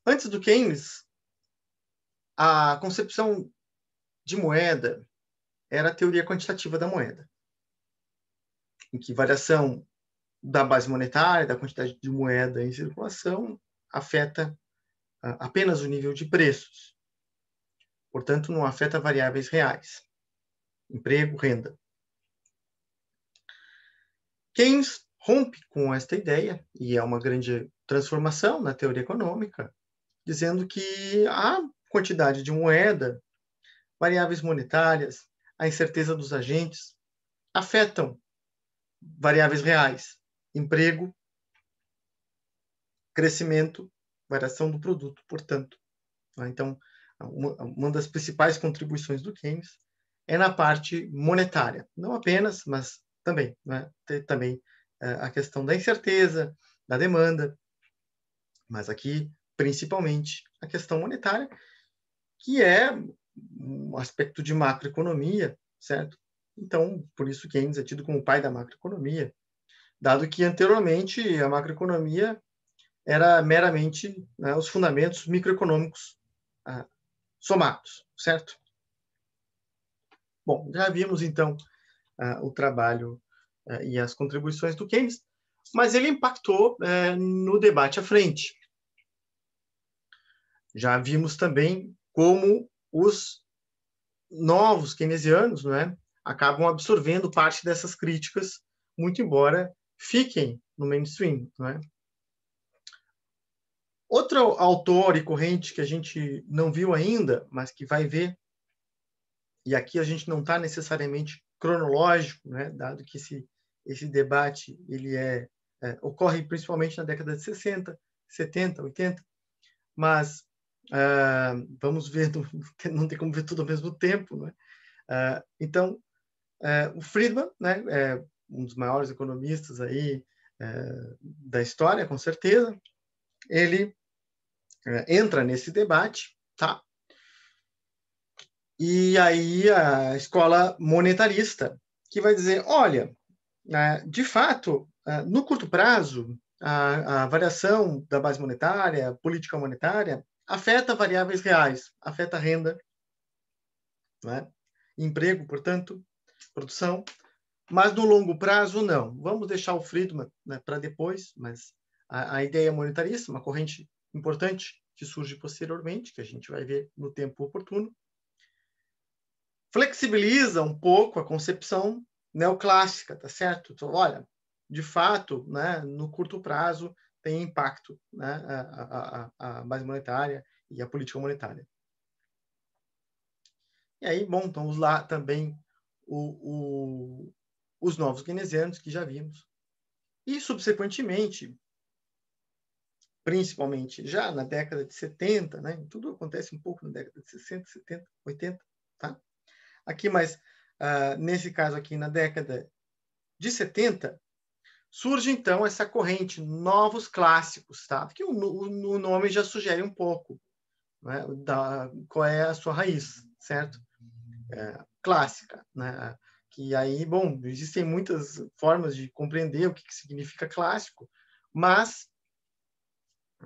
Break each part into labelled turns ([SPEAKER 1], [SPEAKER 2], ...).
[SPEAKER 1] Antes do Keynes, a concepção de moeda era a teoria quantitativa da moeda, em que variação da base monetária, da quantidade de moeda em circulação, afeta apenas o nível de preços. Portanto, não afeta variáveis reais, emprego, renda. Keynes rompe com esta ideia, e é uma grande transformação na teoria econômica, dizendo que a quantidade de moeda, variáveis monetárias, a incerteza dos agentes, afetam variáveis reais, emprego, crescimento, variação do produto, portanto. Então, uma das principais contribuições do Keynes é na parte monetária, não apenas, mas também, né? Também a questão da incerteza, da demanda, mas aqui, principalmente, a questão monetária, que é um aspecto de macroeconomia, certo? Então, por isso Keynes é tido como o pai da macroeconomia, dado que anteriormente a macroeconomia era meramente, né, os fundamentos microeconômicos somados, certo? Bom, já vimos então o trabalho e as contribuições do Keynes, mas ele impactou no debate à frente. Já vimos também como os novos keynesianos, não é, acabam absorvendo parte dessas críticas, muito embora fiquem no mainstream, não é? Outro autor e corrente que a gente não viu ainda, mas que vai ver, e aqui a gente não está necessariamente cronológico, né, dado que esse debate ele ocorre principalmente na década de 60, 70, 80, mas vamos ver, não tem como ver tudo ao mesmo tempo, né? Então, o Friedman, né, é um dos maiores economistas aí da história, com certeza, ele entra nesse debate, tá? E aí a escola monetarista, que vai dizer, olha, de fato, no curto prazo, a variação da base monetária, política monetária, afeta variáveis reais, afeta a renda, né? Emprego, portanto, produção, mas no longo prazo, não. Vamos deixar o Friedman, né, para depois, mas a ideia monetarista, uma corrente importante que surge posteriormente, que a gente vai ver no tempo oportuno, flexibiliza um pouco a concepção neoclássica, tá certo? Então, olha, de fato, né, no curto prazo tem impacto, né, a base monetária e a política monetária. E aí, bom, estamos lá também os novos keynesianos que já vimos. E, subsequentemente, principalmente já na década de 70, né, tudo acontece um pouco na década de 60, 70, 80, tá? Aqui, mas nesse caso aqui, na década de 70, surge, então, essa corrente, novos clássicos, tá? Que o nome já sugere um pouco, né, qual é a sua raiz, certo? Clássica, né? Que aí, bom, existem muitas formas de compreender o que significa clássico, mas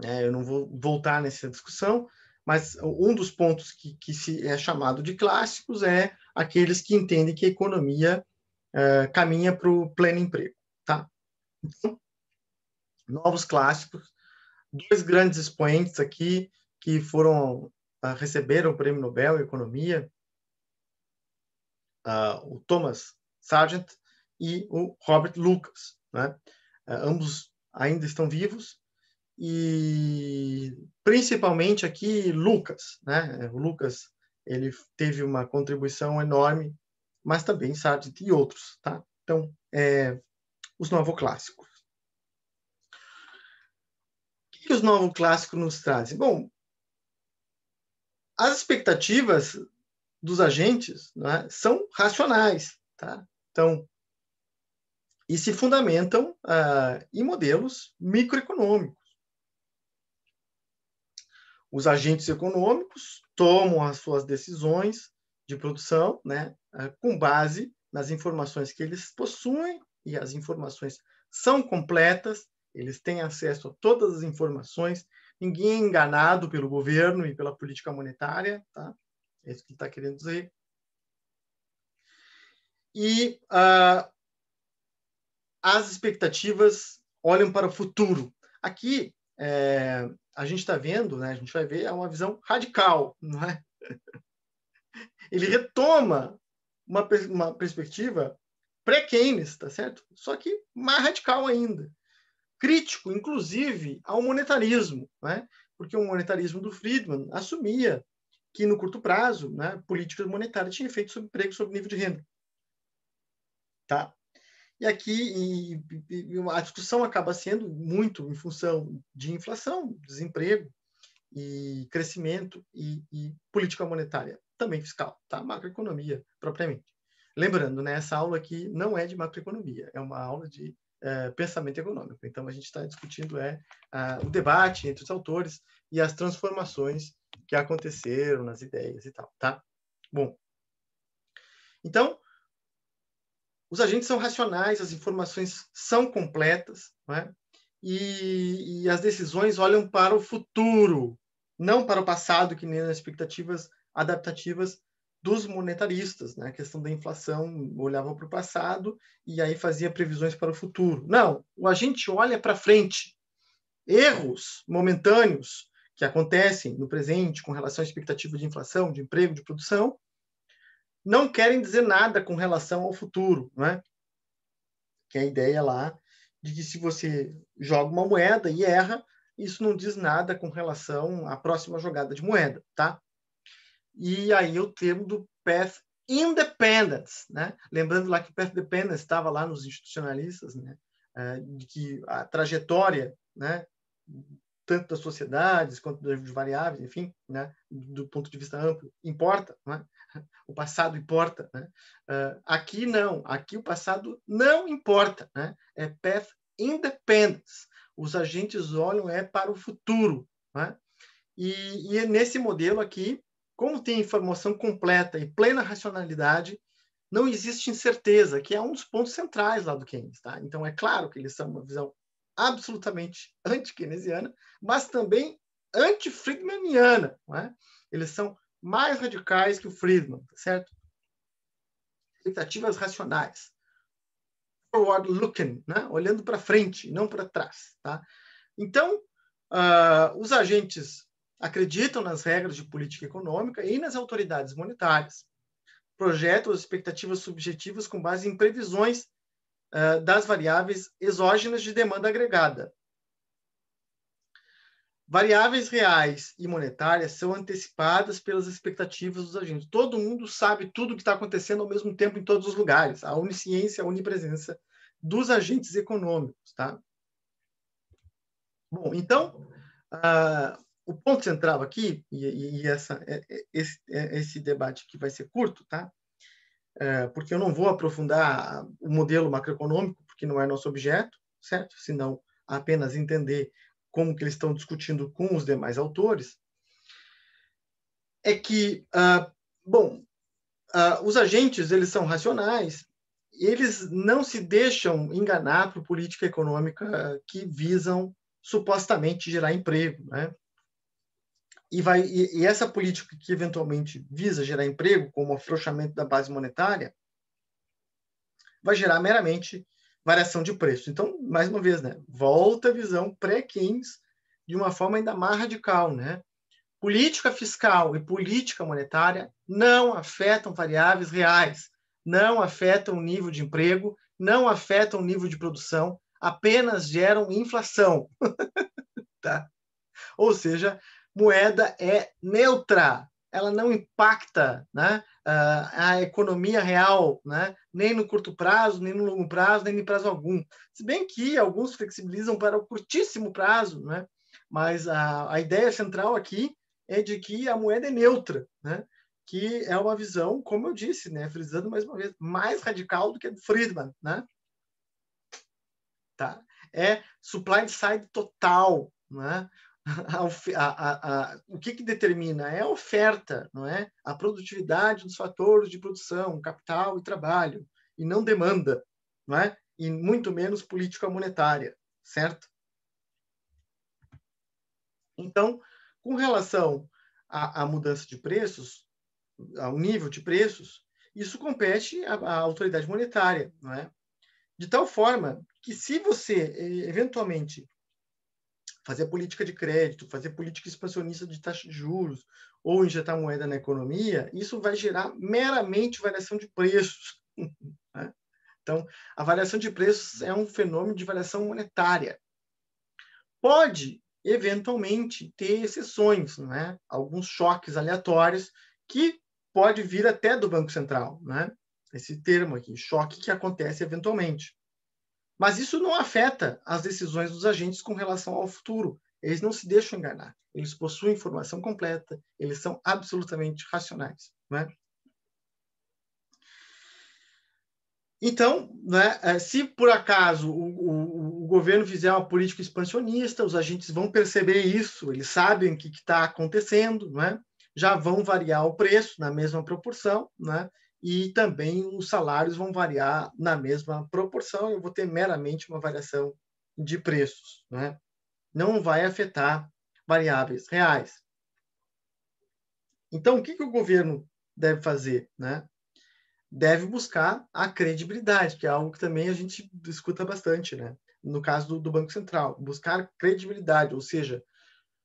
[SPEAKER 1] eu não vou voltar nessa discussão, mas um dos pontos que se é chamado de clássicos é aqueles que entendem que a economia caminha para o pleno emprego, tá? Então, novos clássicos, dois grandes expoentes aqui que receberam o Prêmio Nobel em Economia, o Thomas Sargent e o Robert Lucas, né? Ambos ainda estão vivos, e principalmente aqui Lucas, né? O Lucas, ele teve uma contribuição enorme, mas também Sargent e outros, tá? Então, os novoclássicos. O que os novoclássicos nos trazem? Bom, as expectativas dos agentes, né, são racionais, tá? Então, e se fundamentam em modelos microeconômicos. Os agentes econômicos tomam as suas decisões de produção, né, com base nas informações que eles possuem, e as informações são completas Eles têm acesso a todas as informações, ninguém é enganado pelo governo e pela política monetária, tá? É isso que ele está querendo dizer. E as expectativas olham para o futuro. Aqui, a gente está vendo, né, a gente vai ver, é uma visão radical, não é? Ele retoma uma perspectiva pré-Keynes, tá certo? Só que mais radical ainda. Crítico, inclusive, ao monetarismo, né? Porque o monetarismo do Friedman assumia que, no curto prazo, né, políticas monetárias tinham efeito sobre emprego, sobre nível de renda. Tá? E aqui a discussão acaba sendo muito em função de inflação, desemprego, e crescimento e política monetária, também fiscal, tá? Macroeconomia propriamente. Lembrando, né, essa aula aqui não é de macroeconomia, é uma aula de pensamento econômico. Então, a gente está discutindo o debate entre os autores e as transformações que aconteceram nas ideias e tal, tá? Bom, então, os agentes são racionais, as informações são completas, né? E as decisões olham para o futuro, não para o passado, que nem as expectativas adaptativas dos monetaristas, né? A questão da inflação olhava para o passado e aí fazia previsões para o futuro. Não, o agente olha para frente. Erros momentâneos que acontecem no presente com relação à expectativa de inflação, de emprego, de produção, não querem dizer nada com relação ao futuro, né? Que é a ideia lá de que se você joga uma moeda e erra, isso não diz nada com relação à próxima jogada de moeda, tá? E aí o termo do path independence, né? Lembrando lá que o path dependence estava lá nos institucionalistas, né? De que a trajetória, né? Tanto das sociedades quanto das variáveis, enfim, né? Do ponto de vista amplo, importa, né? O passado importa, né? Aqui não, aqui o passado não importa, né? É path independence. Os agentes olham para o futuro, né? E nesse modelo aqui, como tem informação completa e plena racionalidade, não existe incerteza, que é um dos pontos centrais lá do Keynes, tá? Então é claro que eles são uma visão absolutamente anti-keynesiana, mas também anti-friedmaniana, né? Eles são mais radicais que o Friedman, tá certo? Expectativas racionais. Forward looking, né? Olhando para frente, não para trás, tá? Então, os agentes acreditam nas regras de política econômica e nas autoridades monetárias. Projetam as expectativas subjetivas com base em previsões das variáveis exógenas de demanda agregada. Variáveis reais e monetárias são antecipadas pelas expectativas dos agentes. Todo mundo sabe tudo o que está acontecendo ao mesmo tempo em todos os lugares. A onisciência, a onipresença dos agentes econômicos. Tá? Bom, então, o ponto central aqui, e esse debate aqui vai ser curto, tá? Porque eu não vou aprofundar o modelo macroeconômico, porque não é nosso objeto, certo? Senão apenas entender como que eles estão discutindo com os demais autores, é que, os agentes, eles são racionais, eles não se deixam enganar por política econômica que visam supostamente gerar emprego, né? E essa política que eventualmente visa gerar emprego, como o afrouxamento da base monetária, vai gerar meramente variação de preço. Então, mais uma vez, né, volta a visão pré-Keynes de uma forma ainda mais radical, né? Política fiscal e política monetária não afetam variáveis reais, não afetam o nível de emprego, não afetam o nível de produção, apenas geram inflação. Tá? Ou seja, moeda é neutra, ela não impacta, né, a economia real, né, nem no curto prazo, nem no longo prazo, nem em prazo algum. Se bem que alguns flexibilizam para o curtíssimo prazo, né, mas a ideia central aqui é de que a moeda é neutra, né, que é uma visão, como eu disse, né, frisando mais uma vez, mais radical do que a do Friedman, né? Tá? É supply side total, né? O que determina é a oferta, não é? A produtividade dos fatores de produção, capital e trabalho, e não demanda, não é? E muito menos política monetária, certo? Então, com relação à mudança de preços, ao nível de preços, isso compete à autoridade monetária, não é? De tal forma que, se você, eventualmente, fazer política de crédito, fazer política expansionista de taxa de juros, ou injetar moeda na economia, isso vai gerar meramente variação de preços. Né? Então, a variação de preços é um fenômeno de variação monetária. Pode, eventualmente, ter exceções, né? Alguns choques aleatórios que pode vir até do Banco Central. Né? Esse termo aqui, choque que acontece eventualmente. Mas isso não afeta as decisões dos agentes com relação ao futuro. Eles não se deixam enganar. Eles possuem informação completa, eles são absolutamente racionais. Né? Então, né, se por acaso o governo fizer uma política expansionista, os agentes vão perceber isso, eles sabem o que está acontecendo, né? Já vão variar o preço na mesma proporção, né? E também os salários vão variar na mesma proporção. Eu vou ter meramente uma variação de preços, né? Não vai afetar variáveis reais. Então, o que o governo deve fazer, né? Deve buscar a credibilidade, que é algo que também a gente discuta bastante, né? No caso do Banco Central, buscar credibilidade, ou seja,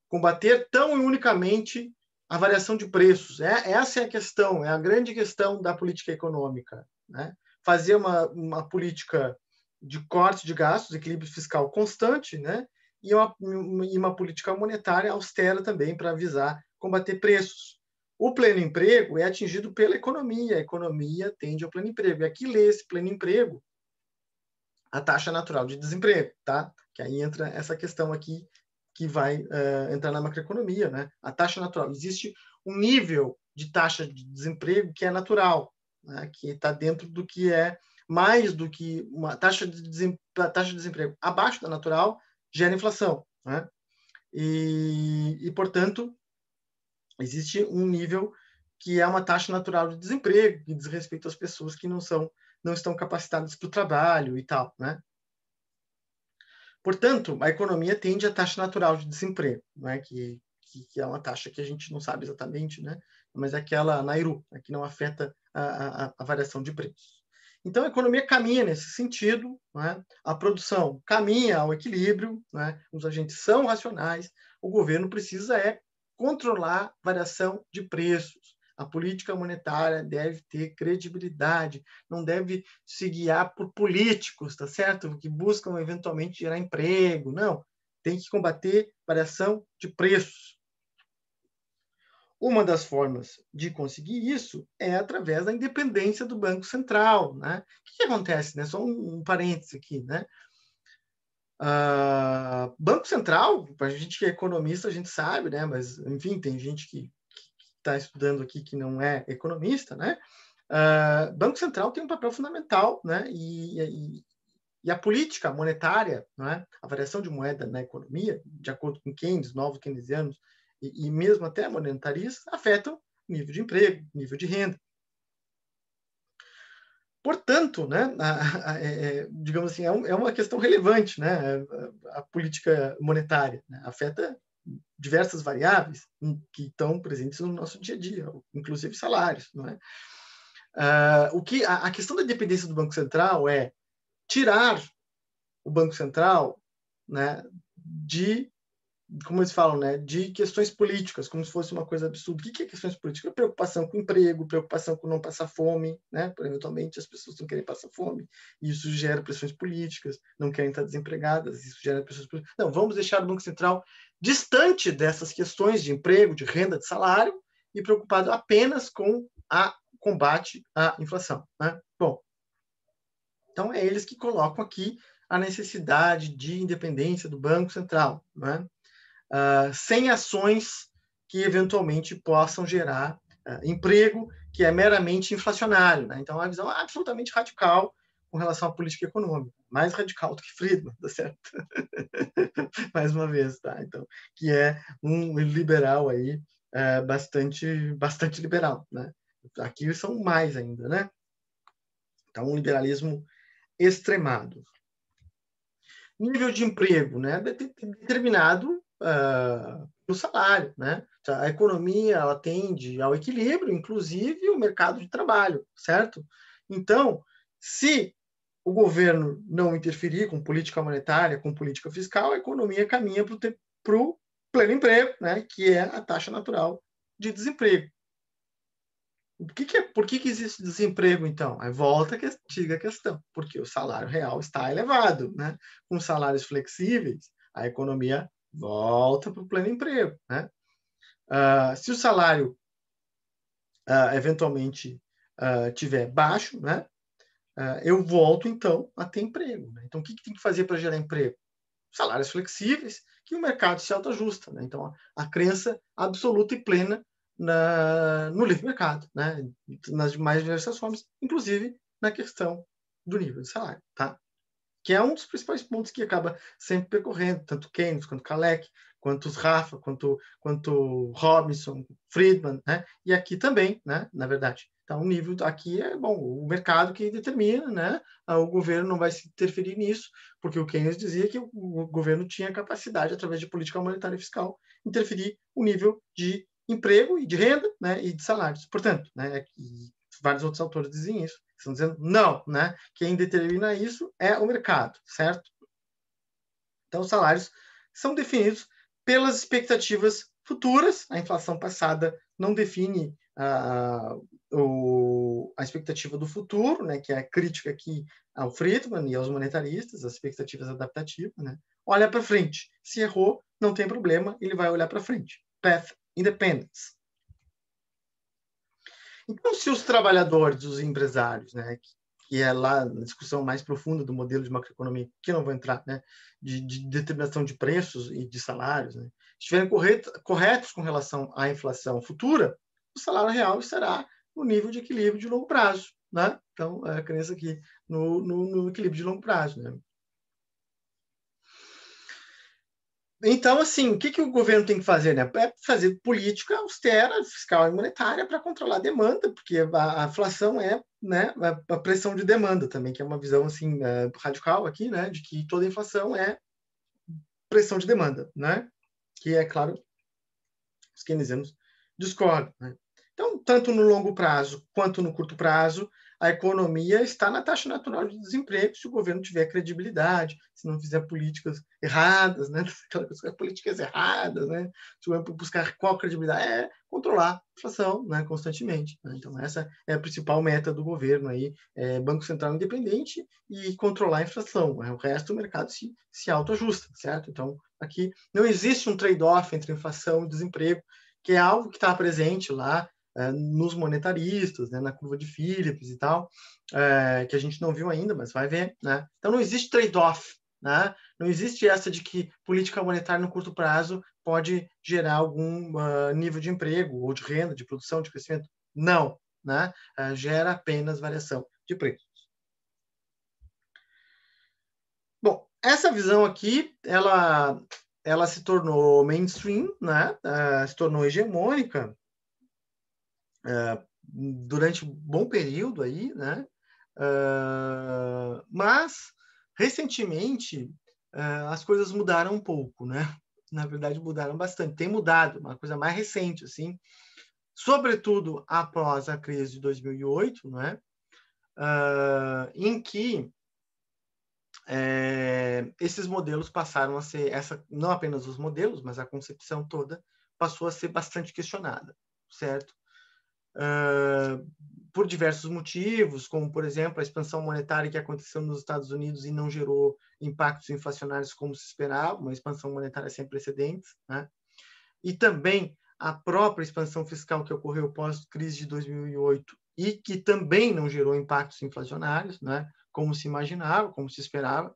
[SPEAKER 1] combater tão e unicamente a variação de preços. Essa é a questão, é a grande questão da política econômica. Né? Fazer uma política de corte de gastos, equilíbrio fiscal constante, né? E uma política monetária austera também para visar combater preços. O pleno emprego é atingido pela economia, a economia tende ao pleno emprego. E aqui lê esse pleno emprego a taxa natural de desemprego, tá? Que aí entra essa questão aqui que vai entrar na macroeconomia, né? A taxa natural. Existe um nível de taxa de desemprego que é natural, né? Que está dentro do que é mais do que uma taxa de desemprego abaixo da natural gera inflação, né? Portanto, existe um nível que é uma taxa natural de desemprego, que diz respeito às pessoas que não estão capacitadas para o trabalho e tal, né? Portanto, a economia tende à taxa natural de desemprego, né? que é uma taxa que a gente não sabe exatamente, né? Mas é aquela Nairu, né? Que não afeta a variação de preços. Então, a economia caminha nesse sentido, né? A produção caminha ao equilíbrio, né? Os agentes são racionais, o governo precisa controlar a variação de preços. A política monetária deve ter credibilidade, não deve se guiar por políticos, tá certo? Que buscam eventualmente gerar emprego. Não, tem que combater variação de preços. Uma das formas de conseguir isso é através da independência do Banco Central. Né? O que acontece? Né? Só um parênteses aqui. Né? Banco Central, a gente que é economista, a gente sabe, né? Mas, enfim, tem gente que está estudando aqui que não é economista, né? Banco Central tem um papel fundamental, né? E a política monetária, né? A variação de moeda na economia, de acordo com Keynes, novos keynesianos, e mesmo até monetaristas, afetam o nível de emprego, nível de renda. Portanto, né, digamos assim, é uma questão relevante, né, a política monetária, né, afeta diversas variáveis que estão presentes no nosso dia a dia, inclusive salários. Não é? A questão da independência do Banco Central é tirar o Banco Central, né, como eles falam, né, de questões políticas, como se fosse uma coisa absurda. O que é questões políticas? Preocupação com emprego, preocupação com não passar fome, né? Eventualmente as pessoas não querem passar fome, e isso gera pressões políticas, não querem estar desempregadas, isso gera pressões políticas. Não, vamos deixar o Banco Central distante dessas questões de emprego, de renda, de salário, e preocupado apenas com a combate à inflação. Né? Bom, então é eles que colocam aqui a necessidade de independência do Banco Central, né? Sem ações que eventualmente possam gerar emprego que é meramente inflacionário. Né? Então, é uma visão absolutamente radical com relação à política econômica, mais radical do que Friedman, tá certo? Mais uma vez, tá? Então, que é um liberal aí bastante liberal, né? Aqui são mais ainda, né? Então, um liberalismo extremado. Nível de emprego, né? Determinado o salário, né? A economia ela tende ao equilíbrio, inclusive o mercado de trabalho, certo? Então, se o governo não interferir com política monetária, com política fiscal, a economia caminha para o pleno emprego, né? Que é a taxa natural de desemprego. Por que existe desemprego, então? Aí volta a antiga questão, porque o salário real está elevado, né? Com salários flexíveis, a economia volta para o pleno emprego, né? Se o salário eventualmente tiver baixo, né? Eu volto então a ter emprego, né? Então o que tem que fazer para gerar emprego? Salários flexíveis, que o mercado se autoajusta, né? Então a crença absoluta e plena no livre mercado, né? Nas mais diversas formas, inclusive na questão do nível de salário, tá? Que é um dos principais pontos que acaba sempre percorrendo, tanto Keynes, quanto Kalec, quanto os Rafa, quanto Robinson, Friedman, né? E aqui também, né? Na verdade. Então, o nível aqui é bom, o mercado que determina, né? O governo não vai se interferir nisso, porque o Keynes dizia que o governo tinha capacidade, através de política monetária e fiscal, interferir o nível de emprego e de renda, né? E de salários. Portanto, né? E vários outros autores dizem isso. Estão dizendo não, né? Quem determina isso é o mercado, certo? Então, os salários são definidos pelas expectativas futuras. A inflação passada não define a expectativa do futuro, né? Que é a crítica aqui ao Friedman e aos monetaristas, as expectativas adaptativas, né? Olha para frente. Se errou, não tem problema, ele vai olhar para frente. Path Independence. Então, se os trabalhadores, os empresários, né, que é lá na discussão mais profunda do modelo de macroeconomia, que eu não vou entrar, né, de determinação de preços e de salários, né, estiverem corretos com relação à inflação futura, o salário real estará no nível de equilíbrio de longo prazo. Né? Então, a crença aqui no equilíbrio de longo prazo. Né? Então, assim, o que o governo tem que fazer? Né? É fazer política austera, fiscal e monetária para controlar a demanda, porque a inflação é, né, a pressão de demanda também, que é uma visão assim, radical aqui, né, de que toda inflação é pressão de demanda, né? Que é, claro, os keynesianos discordam. Né? Então, tanto no longo prazo quanto no curto prazo, a economia está na taxa natural de desemprego se o governo tiver credibilidade, se não fizer políticas erradas, né? Políticas erradas, né? Se o governo buscar qual credibilidade é controlar a inflação, né? Constantemente. Né? Então essa é a principal meta do governo aí, Banco Central independente e controlar a inflação. O resto do mercado se autoajusta, certo? Então aqui não existe um trade-off entre inflação e desemprego, que é algo que está presente lá nos monetaristas, né, na curva de Phillips e tal, que a gente não viu ainda, mas vai ver. Né? Então não existe trade-off. Né? Não existe essa de que política monetária no curto prazo pode gerar algum nível de emprego, ou de renda, de produção, de crescimento. Não. Né? Gera apenas variação de preços. Bom, essa visão aqui, ela se tornou mainstream, né? Se tornou hegemônica durante um bom período aí, né? Mas recentemente as coisas mudaram um pouco, né? Na verdade mudaram bastante. Tem mudado, uma coisa mais recente, assim, sobretudo após a crise de 2008, né? Em que esses modelos passaram a ser não apenas os modelos, mas a concepção toda passou a ser bastante questionada, certo? Por diversos motivos, como, por exemplo, a expansão monetária que aconteceu nos Estados Unidos e não gerou impactos inflacionários como se esperava, uma expansão monetária sem precedentes, né? E também a própria expansão fiscal que ocorreu pós-crise de 2008 e que também não gerou impactos inflacionários, né? Como se imaginava, como se esperava.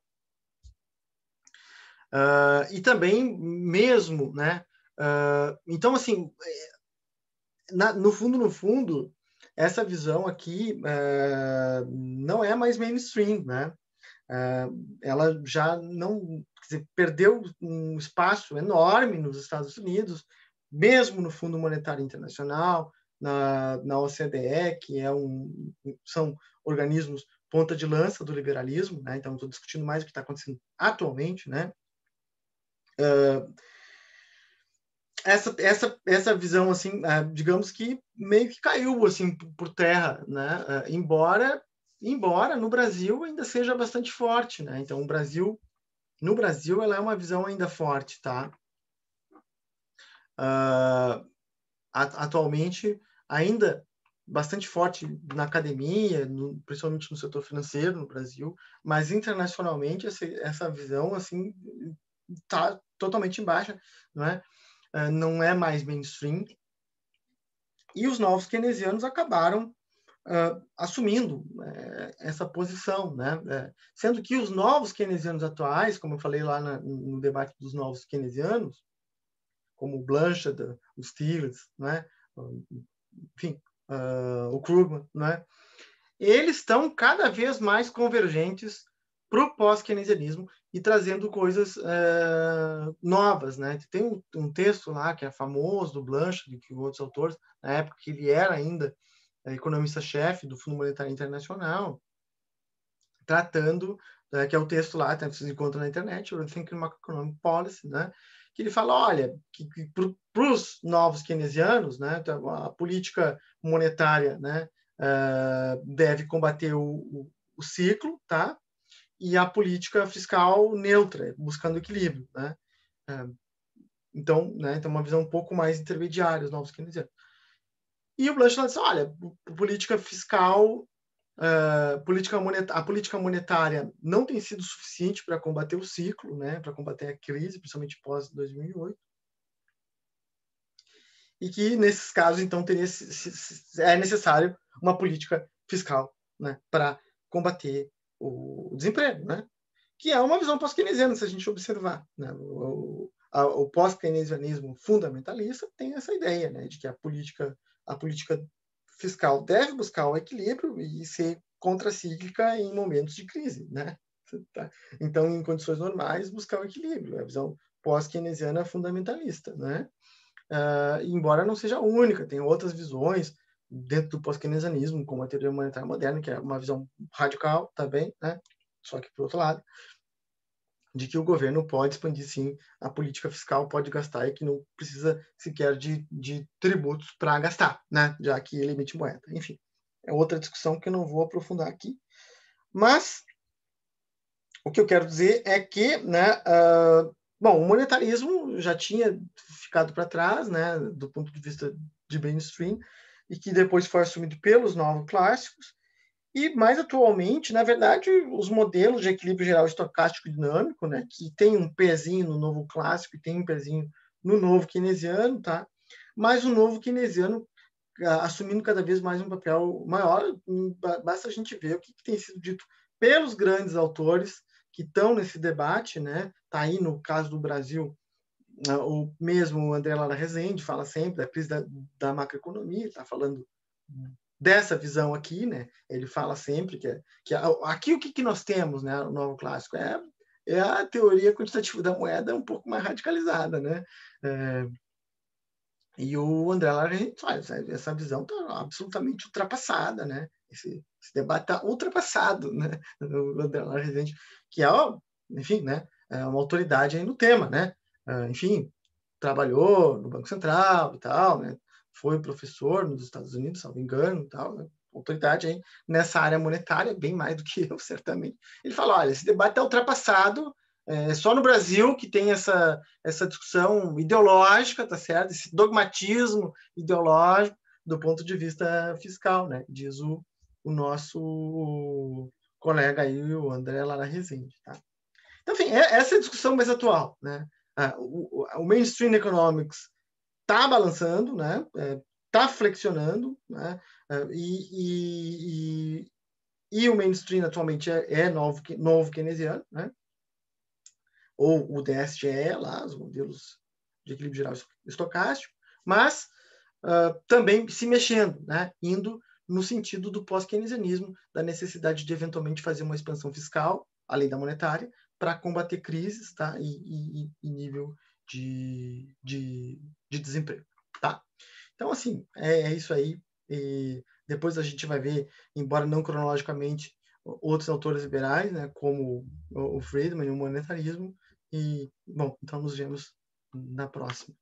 [SPEAKER 1] E também mesmo, né? Então, assim, no fundo, essa visão aqui não é mais mainstream, né? Ela já não, quer dizer, perdeu um espaço enorme nos Estados Unidos, mesmo no Fundo Monetário Internacional, na OCDE, que são organismos ponta de lança do liberalismo, né? Então estou discutindo mais o que está acontecendo atualmente, né? essa visão, assim, digamos que meio que caiu assim por terra, né? Embora no Brasil ainda seja bastante forte, né? Então, no Brasil, ela é uma visão ainda forte, tá? Atualmente, ainda bastante forte na academia, principalmente no setor financeiro no Brasil, mas internacionalmente essa visão assim está totalmente em baixa, não é? Não é mais mainstream. E os novos keynesianos acabaram assumindo essa posição, né? Sendo que os novos keynesianos atuais, como eu falei lá no debate dos novos keynesianos, como o Blanchard, o Stiglitz, né? Enfim, o Krugman, né? Eles estão cada vez mais convergentes para o pós-keynesianismo e trazendo coisas novas, né? Tem um texto lá que é famoso do Blanchard, que outros autores, na época que ele era ainda economista-chefe do Fundo Monetário Internacional, tratando, que é o texto lá, vocês encontram na internet, o Thinking Macroeconomic Policy, né? Que ele fala, olha, que para os novos keynesianos, né, a política monetária, né, deve combater o ciclo, tá? E a política fiscal neutra, buscando equilíbrio, né? Então, né, tem uma visão um pouco mais intermediária, os novos keynesianos. E o Blanchard disse, olha, política fiscal, a política monetária não tem sido suficiente para combater o ciclo, né, para combater a crise, principalmente pós 2008, e que nesses casos então é necessário uma política fiscal, né, para combater o desemprego, né, que é uma visão pós-keynesiana, se a gente observar, né, o pós-keynesianismo fundamentalista tem essa ideia, né, de que a política fiscal deve buscar o equilíbrio e ser contracíclica em momentos de crise, né? Então, em condições normais, buscar o equilíbrio. É a visão pós-keynesiana fundamentalista, né? Embora não seja a única, tem outras visões dentro do pós-keynesianismo, como a teoria monetária moderna, que é uma visão radical também, né? Só que, por outro lado, de que o governo pode expandir, sim, a política fiscal, pode gastar e que não precisa sequer de tributos para gastar, né? Já que ele emite moeda. Enfim, é outra discussão que eu não vou aprofundar aqui. Mas o que eu quero dizer é que, né, bom, o monetarismo já tinha ficado para trás, né, do ponto de vista de mainstream, e que depois foi assumido pelos novos clássicos. E mais atualmente, na verdade, os modelos de equilíbrio geral estocástico dinâmico, né, que tem um pezinho no novo clássico e tem um pezinho no novo keynesiano, tá? Mas o novo keynesiano assumindo cada vez mais um papel maior, basta a gente ver o que tem sido dito pelos grandes autores que estão nesse debate, né? Tá aí no caso do Brasil, o mesmo André Lara Rezende fala sempre da crise da macroeconomia, está falando dessa visão aqui, né? Ele fala sempre que aqui o que nós temos, né? O novo clássico é a teoria quantitativa da moeda um pouco mais radicalizada, né? E o André Lara faz essa visão está absolutamente ultrapassada, né? Esse debate está ultrapassado, né? O André Lara Rezende, que é, enfim, né? É uma autoridade aí no tema, né? Enfim, trabalhou no Banco Central e tal, né? Foi professor nos Estados Unidos, se não me engano, e tal, né? Autoridade aí nessa área monetária, bem mais do que eu, certamente. Ele fala, olha, esse debate está ultrapassado, só no Brasil que tem essa discussão ideológica, tá certo? Esse dogmatismo ideológico do ponto de vista fiscal, né? Diz o nosso colega aí, o André Lara Rezende, tá? Então, enfim, essa é a discussão mais atual, né? O mainstream economics está balançando, né? Está flexionando, né? E o mainstream atualmente é novo keynesiano, né? Ou o DSGE, lá, os modelos de equilíbrio geral estocástico, mas também se mexendo, né? Indo no sentido do pós-keynesianismo, da necessidade de eventualmente fazer uma expansão fiscal, além da monetária, para combater crises, tá? E nível de desemprego, tá? Então, assim, é isso aí. E depois a gente vai ver, embora não cronologicamente, outros autores liberais, né, como o Friedman e o monetarismo. E, bom, então nos vemos na próxima.